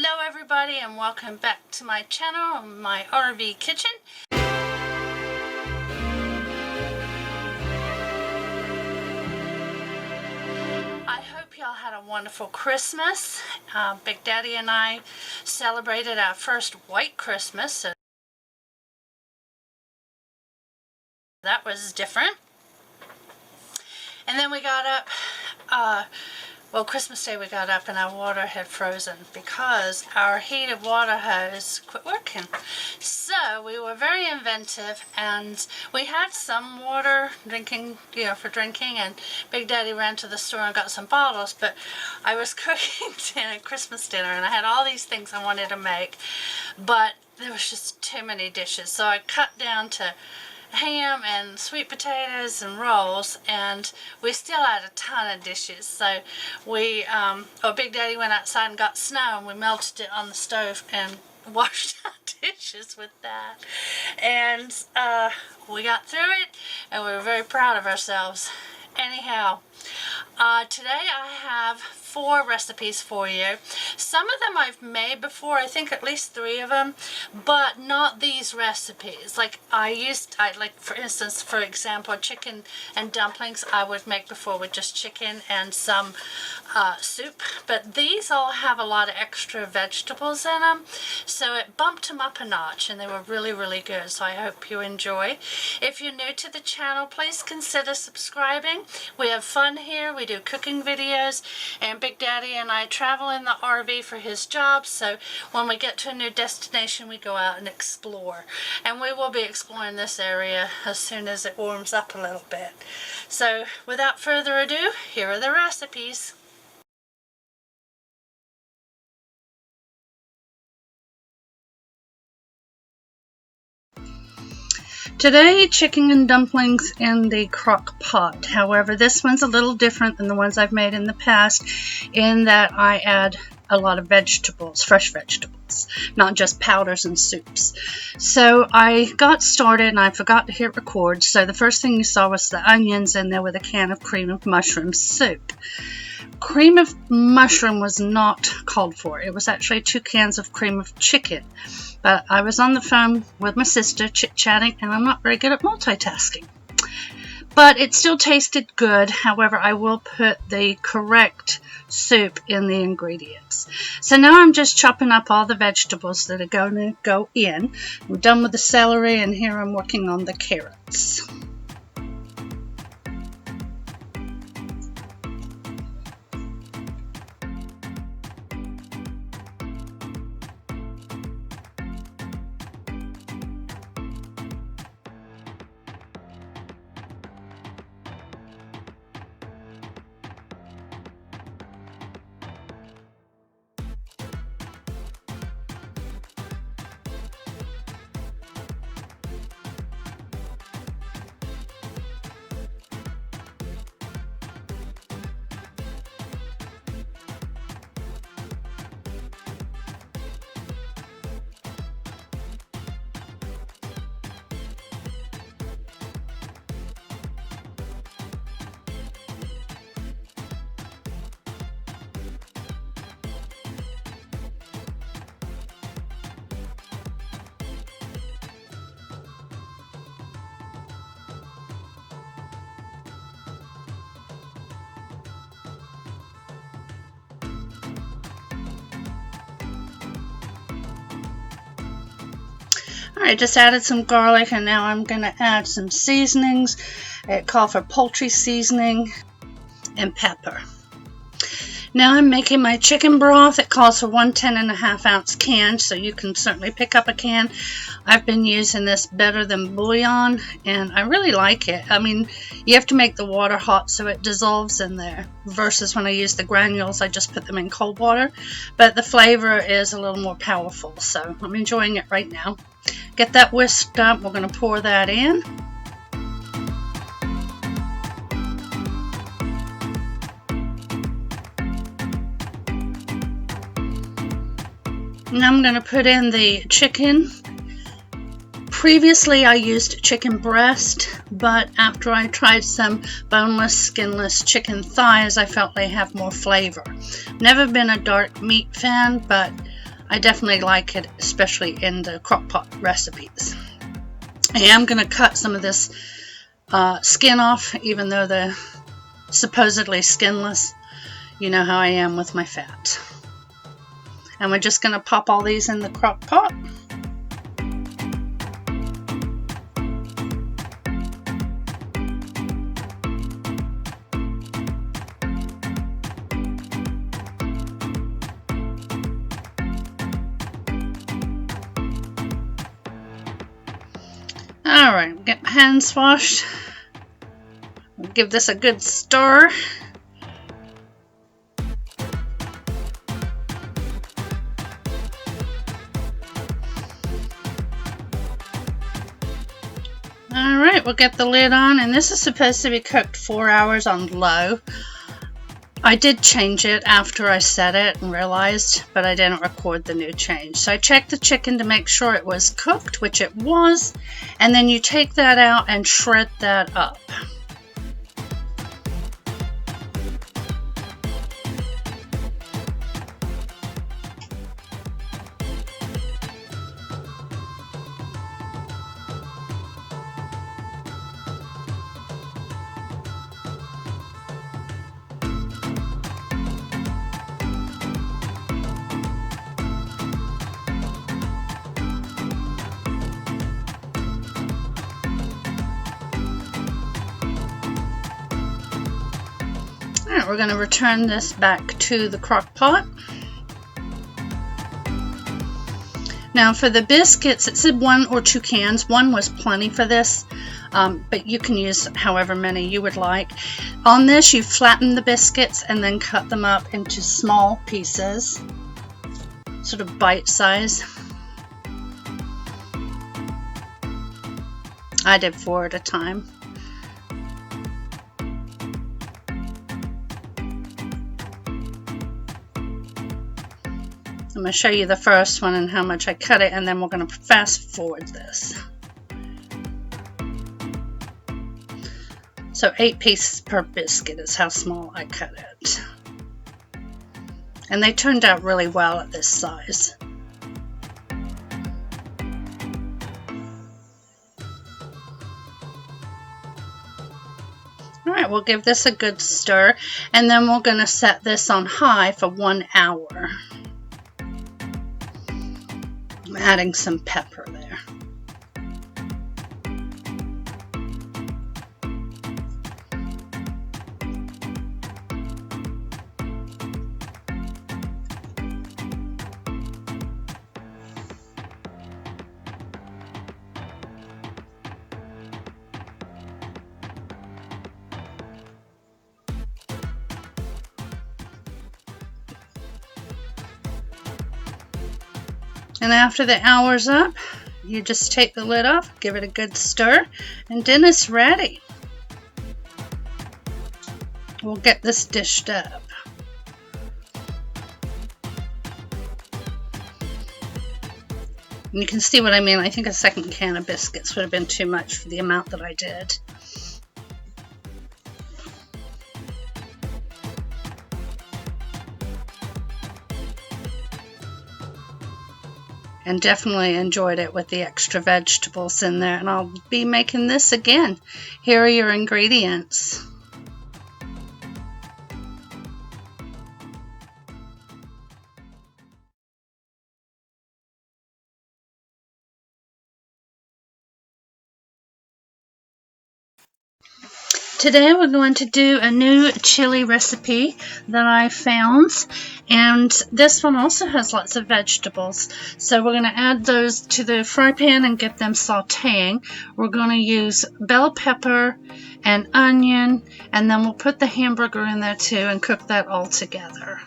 Hello everybody and welcome back to my channel, my RV kitchen. I hope y'all had a wonderful Christmas. Big Daddy and I celebrated our first white Christmas, so that was different. And then we got up, Christmas Day we got up and our water had frozen because our heated water hose quit working. So we were very inventive and we had some water drinking, for drinking, and Big Daddy ran to the store and got some bottles, but I was cooking Christmas dinner and I had all these things I wanted to make, but there was just too many dishes. So I cut down to ham and sweet potatoes and rolls, and we still had a ton of dishes. So we Big Daddy went outside and got snow and we melted it on the stove and washed our dishes with that, and we got through it and we were very proud of ourselves. Anyhow, today I have 4 recipes for you. Some of them I've made before, I think at least 3 of them, but not these recipes. Like for instance, for example, chicken and dumplings I would make before with just chicken and some soup, but these all have a lot of extra vegetables in them, so it bumped them up a notch and they were really, really good. So I hope you enjoy. If you're new to the channel, please consider subscribing. We have fun here. We do cooking videos, and Big Daddy and I travel in the RV for his job, so when we get to a new destination we go out and explore, and we will be exploring this area as soon as it warms up a little bit. So without further ado, here are the recipes. Today, chicken and dumplings in the crock pot. However, this one's a little different than the ones I've made in the past in that I add a lot of vegetables, fresh vegetables, not just powders and soups. So I got started and I forgot to hit record, so the first thing you saw was the onions in there with a can of cream of mushroom soup. Cream of mushroom was not called for. It was actually 2 cans of cream of chicken. But I was on the phone with my sister chit-chatting, and I'm not very good at multitasking. But it still tasted good. However, I will put the correct soup in the ingredients. So now I'm just chopping up all the vegetables that are going to go in. I'm done with the celery, and here I'm working on the carrots. Alright, just added some garlic, and now I'm going to add some seasonings. It called for poultry seasoning and pepper. Now I'm making my chicken broth. It calls for 1 10.5 ounce can, so you can certainly pick up a can. I've been using this Better Than Bouillon, and I really like it. I mean, you have to make the water hot so it dissolves in there, versus when I use the granules, I just put them in cold water. But the flavor is a little more powerful, so I'm enjoying it right now. Get that whisked up. We're going to pour that in. Now I'm going to put in the chicken. Previously I used chicken breast, but after I tried some boneless, skinless chicken thighs, I felt they have more flavor. Never been a dark meat fan, but I definitely like it, especially in the crock pot recipes. I am going to cut some of this skin off, even though they're supposedly skinless. You know how I am with my fat. And we're just going to pop all these in the crock pot. Alright, get my hands washed. We'll give this a good stir. Alright, we'll get the lid on, and this is supposed to be cooked 4 hours on low. I did change it after I set it and realized, but I didn't record the new change. So I checked the chicken to make sure it was cooked, which it was, and then you take that out and shred that up. Alright, we're going to return this back to the crock pot. Now for the biscuits, it said 1 or 2 cans. 1 was plenty for this, but you can use however many you would like. On this, you flatten the biscuits and then cut them up into small pieces, sort of bite size. I did 4 at a time. I'm going to show you the first one and how much I cut it, and then we're going to fast forward this. So 8 pieces per biscuit is how small I cut it. And they turned out really well at this size. Alright, we'll give this a good stir, and then we're going to set this on high for 1 hour. I'm adding some pepper there. And after the hour's up, you just take the lid off, give it a good stir, and dinner's ready. We'll get this dished up. And you can see what I mean. I think a second can of biscuits would have been too much for the amount that I did. And definitely enjoyed it with the extra vegetables in there. And I'll be making this again. Here are your ingredients. Today we're going to do a new chili recipe that I found, and this one also has lots of vegetables. So we're going to add those to the fry pan and get them sauteing. We're going to use bell pepper and onion, and then we'll put the hamburger in there too and cook that all together.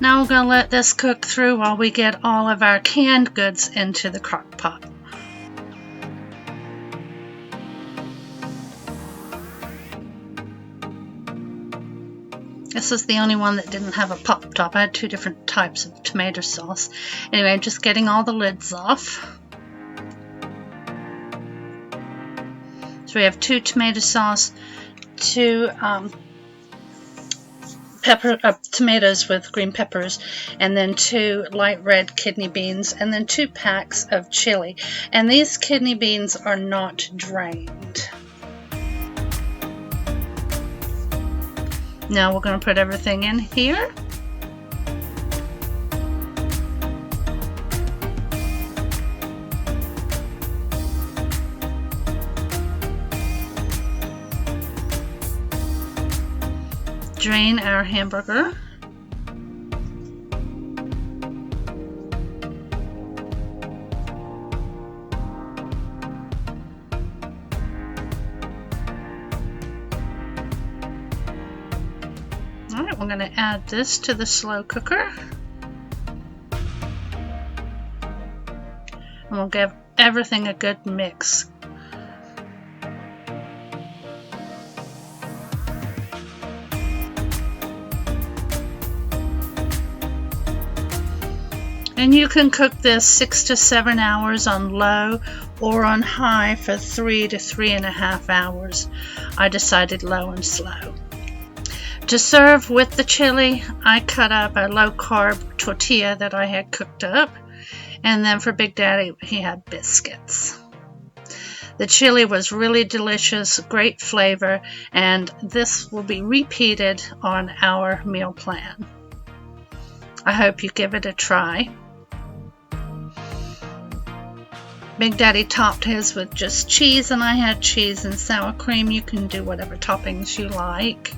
Now we're going to let this cook through while we get all of our canned goods into the crock pot. This is the only one that didn't have a pop top. I had 2 different types of tomato sauce. Anyway, I'm just getting all the lids off. So we have 2 tomato sauce, 2 tomatoes with green peppers, and then 2 light red kidney beans, and then 2 packs of chili. And these kidney beans are not drained. Now we're going to put everything in here. Drain our hamburger. All right, we're going to add this to the slow cooker. And we'll give everything a good mix. And you can cook this 6 to 7 hours on low or on high for 3 to 3.5 hours. I decided low and slow. To serve with the chili, I cut up a low-carb tortilla that I had cooked up. And then for Big Daddy, he had biscuits. The chili was really delicious, great flavor, and this will be repeated on our meal plan. I hope you give it a try. Big Daddy topped his with just cheese, and I had cheese and sour cream. You can do whatever toppings you like.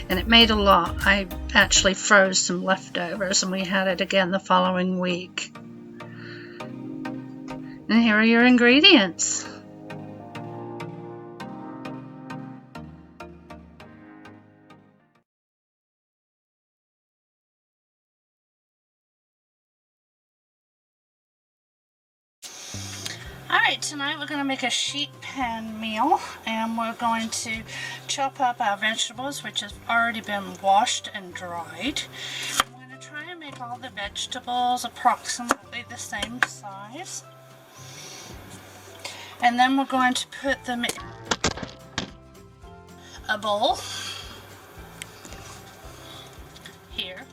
And it made a lot. I actually froze some leftovers, and we had it again the following week. And here are your ingredients. Alright, tonight we're going to make a sheet pan meal, and we're going to chop up our vegetables, which have already been washed and dried. I'm going to try and make all the vegetables approximately the same size. And then we're going to put them in a bowl here.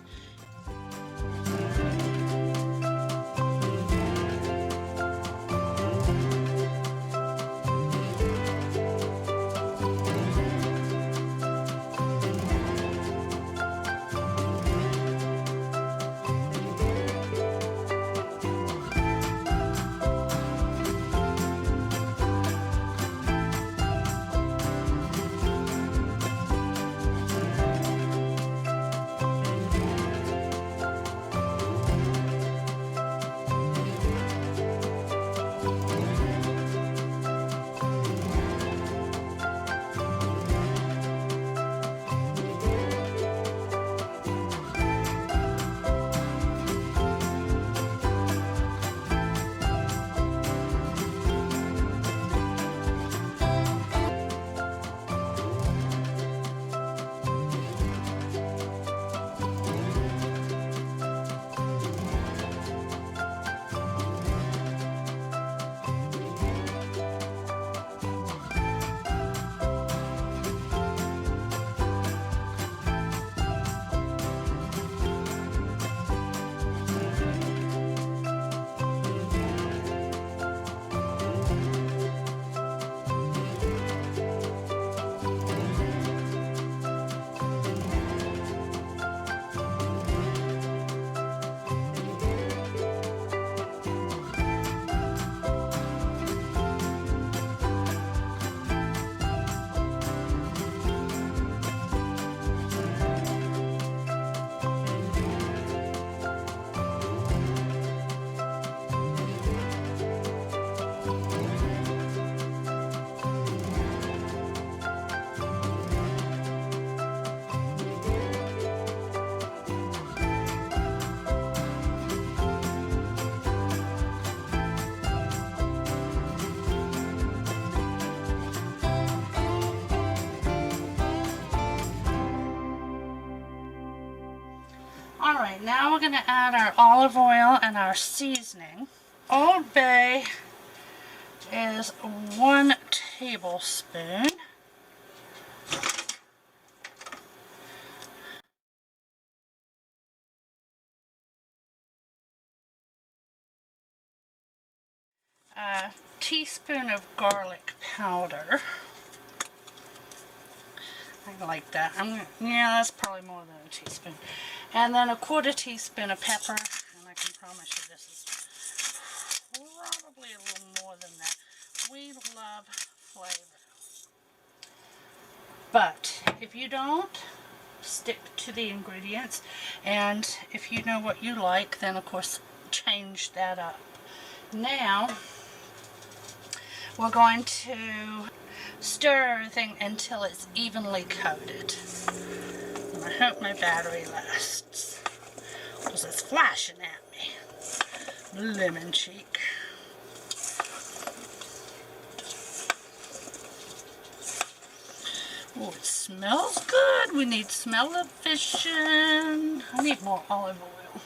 Alright, now we're going to add our olive oil and our seasoning. Old Bay is 1 tablespoon. A teaspoon of garlic powder. I like that. Yeah, that's probably more than a teaspoon. And then 1/4 teaspoon of pepper. And I can promise you this is probably a little more than that. We love flavor. But if you don't, stick to the ingredients. And if you know what you like, then of course change that up. Now, we're going to stir everything until it's evenly coated. And I hope my battery lasts, because it's flashing at me. Lemon cheek. Oh, it smells good. We need smell-o-vision. I need more olive oil.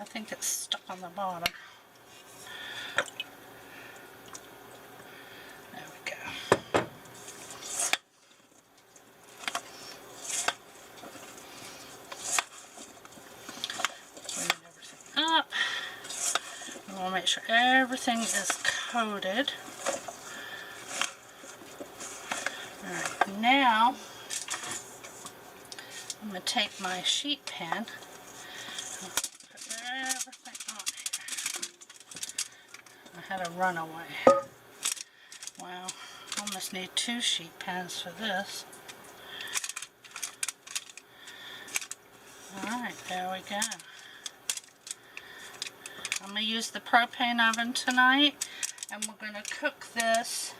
I think it's stuck on the bottom. Make sure everything is coated. Alright, now I'm going to take my sheet pan and put everything on here. I had a runaway. Wow, almost need 2 sheet pans for this. Alright, there we go. I'm going to use the propane oven tonight, and we're going to cook this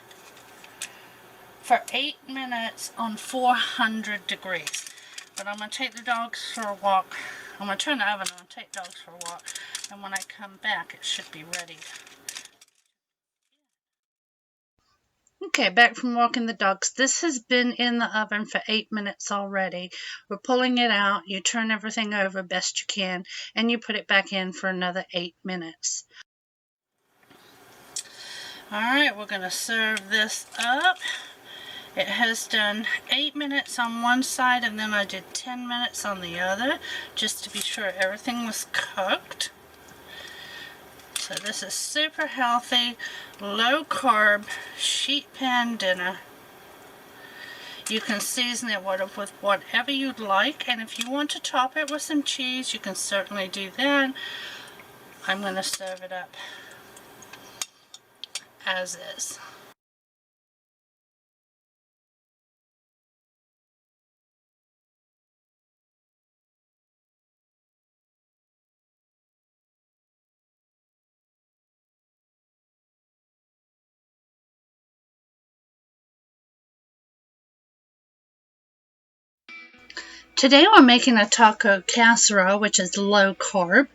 for 8 minutes on 400 degrees. But I'm going to take the dogs for a walk. I'm going to turn the oven on, take dogs for a walk, and when I come back it should be ready. Okay, back from walking the dogs. This has been in the oven for 8 minutes already. We're pulling it out. You turn everything over best you can, and you put it back in for another 8 minutes. Alright, we're going to serve this up. It has done 8 minutes on one side, and then I did 10 minutes on the other, just to be sure everything was cooked. So this is super healthy, low carb, sheet pan dinner. You can season it with whatever you'd like, and if you want to top it with some cheese, you can certainly do that. I'm going to serve it up as is. Today we're making a taco casserole, which is low carb,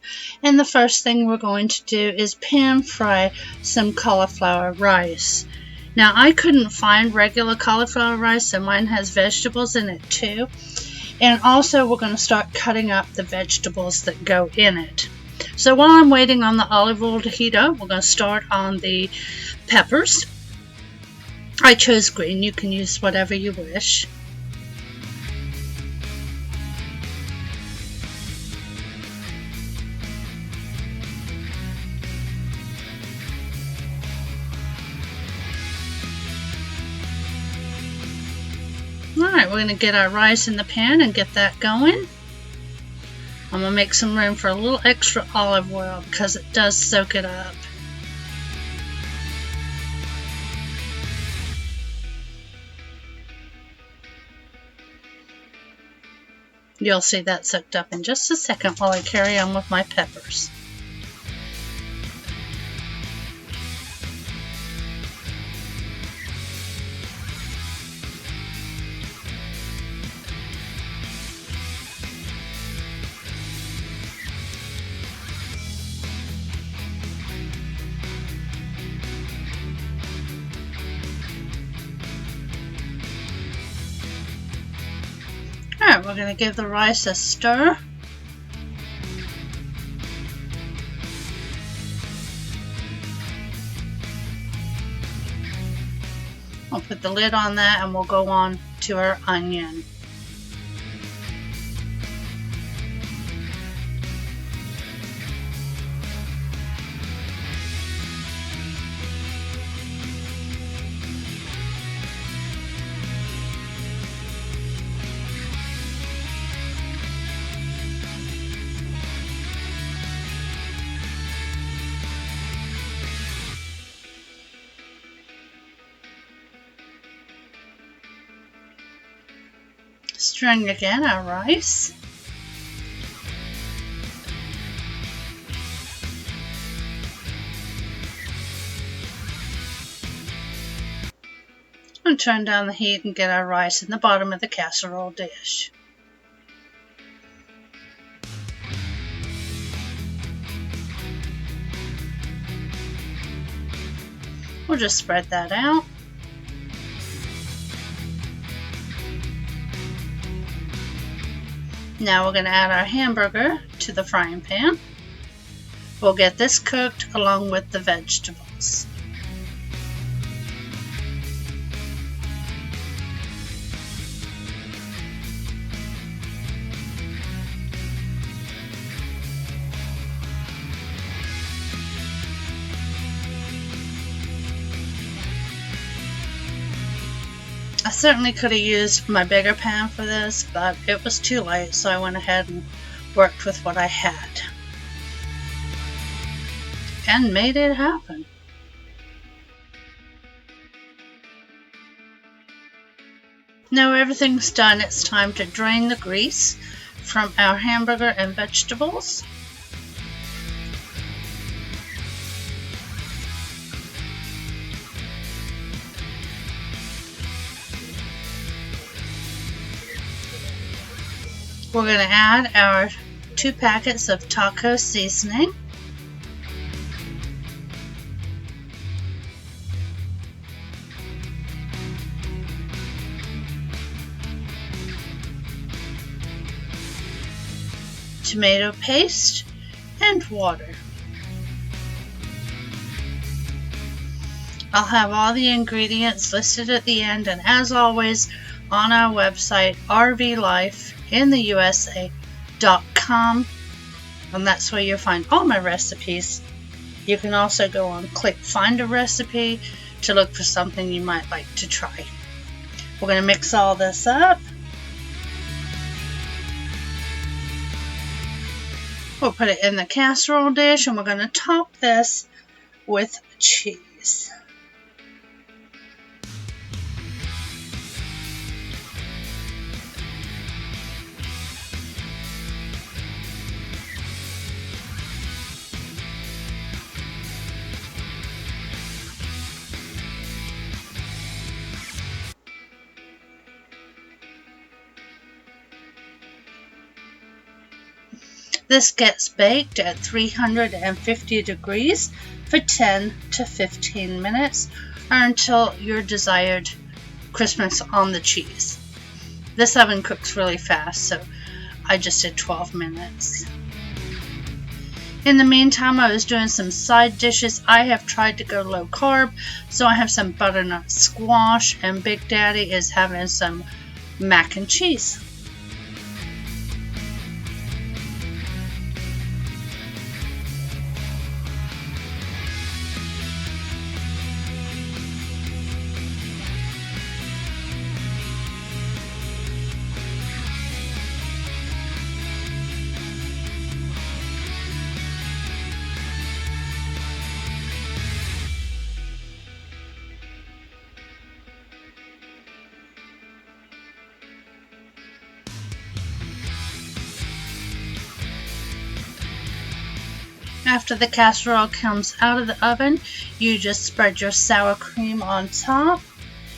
and the first thing we're going to do is pan fry some cauliflower rice. Now I couldn't find regular cauliflower rice, so mine has vegetables in it too, and also we're going to start cutting up the vegetables that go in it. So while I'm waiting on the olive oil to heat up, we're going to start on the peppers. I chose green, you can use whatever you wish. Alright, we're going to get our rice in the pan and get that going. I'm going to make some room for a little extra olive oil because it does soak it up. You'll see that soaked up in just a second while I carry on with my peppers. Alright, we're going to give the rice a stir. I'll put the lid on that and we'll go on to our onion. Stirring again our rice. And turn down the heat and get our rice in the bottom of the casserole dish. We'll just spread that out. Now we're going to add our hamburger to the frying pan. We'll get this cooked along with the vegetables. I certainly could have used my bigger pan for this, but it was too late, so I went ahead and worked with what I had. And made it happen. Now everything's done, it's time to drain the grease from our hamburger and vegetables. We're going to add our 2 packets of taco seasoning. Tomato paste and water. I'll have all the ingredients listed at the end, and as always on our website rvlifeintheusa.com, and that's where you'll find all my recipes. You can also go on click find a recipe to look for something you might like to try. We're going to mix all this up. We'll put it in the casserole dish, and we're going to top this with cheese. This gets baked at 350 degrees for 10 to 15 minutes or until your desired crispness on the cheese. This oven cooks really fast, so I just did 12 minutes. In the meantime, I was doing some side dishes. I have tried to go low carb, so I have some butternut squash, and Big Daddy is having some mac and cheese. After the casserole comes out of the oven, you just spread your sour cream on top.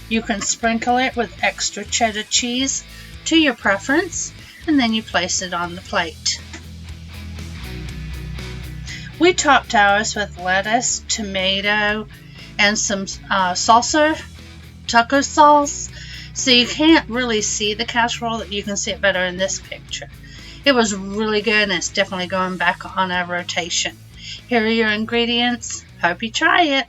You can sprinkle it with extra cheddar cheese to your preference, and then you place it on the plate. We topped ours with lettuce, tomato, and some salsa, taco sauce, so you can't really see the casserole. You can see it better in this picture. It was really good, and it's definitely going back on our rotation. Here are your ingredients. Hope you try it.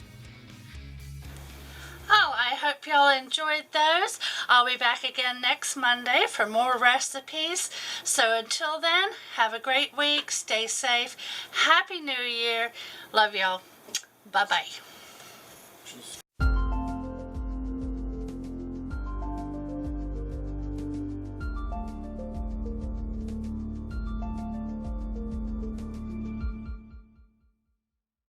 Oh, I hope y'all enjoyed those. I'll be back again next Monday for more recipes. So until then, have a great week. Stay safe. Happy New Year. Love y'all. Bye-bye.